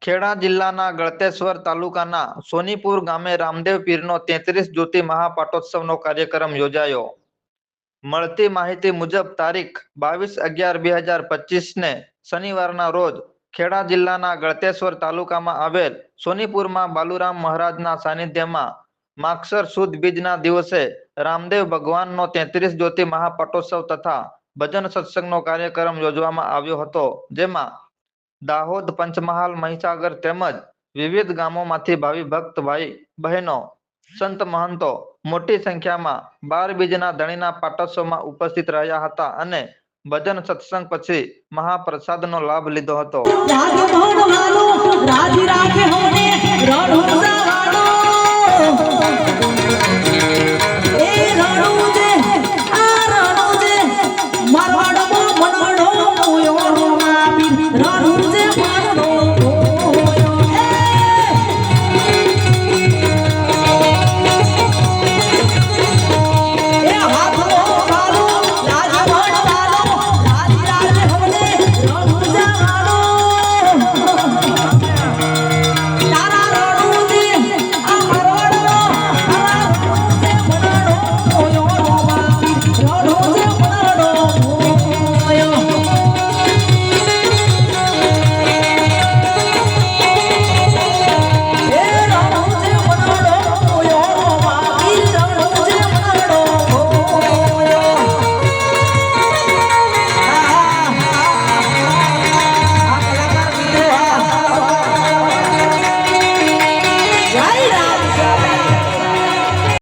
ખેડા જિલ્લાના ગળતેશ્વર તાલુકાના સોનીપુર ગામે રામદેવ પીરનો 33 જ્યોતિ મહાપાટોત્સવનો કાર્યક્રમ યોજાયો. મળતી માહિતી મુજબ તારીખ 22/11/2025 ને શનિવારના રોજ ખેડા જિલ્લાના ગળતેશ્વર તાલુકામાં આવેલ સોનીપુરમાં બાલુરામ મહારાજના સાનિધ્યમાં માગસર સુદ બીજના દિવસે રામદેવ ભગવાનનો 33 જ્યોતિ મહાપાટોત્સવ તથા ભજન સત્સંગનો કાર્યક્રમ યોજવામાં આવ્યો હતો, જેમાં દાહોદ, પંચમહાલ, મહીસાગર તેમજ વિવિધ ગામોમાંથી ભાવિ ભક્ત ભાઈ બહેનો, સંત મહંતો મોટી સંખ્યામાં 12 બીજના ધણીના પાટોત્સવમાં ઉપસ્થિત રહ્યા હતા અને ભજન સત્સંગ પછી મહાપ્રસાદનો લાભ લીધો હતો.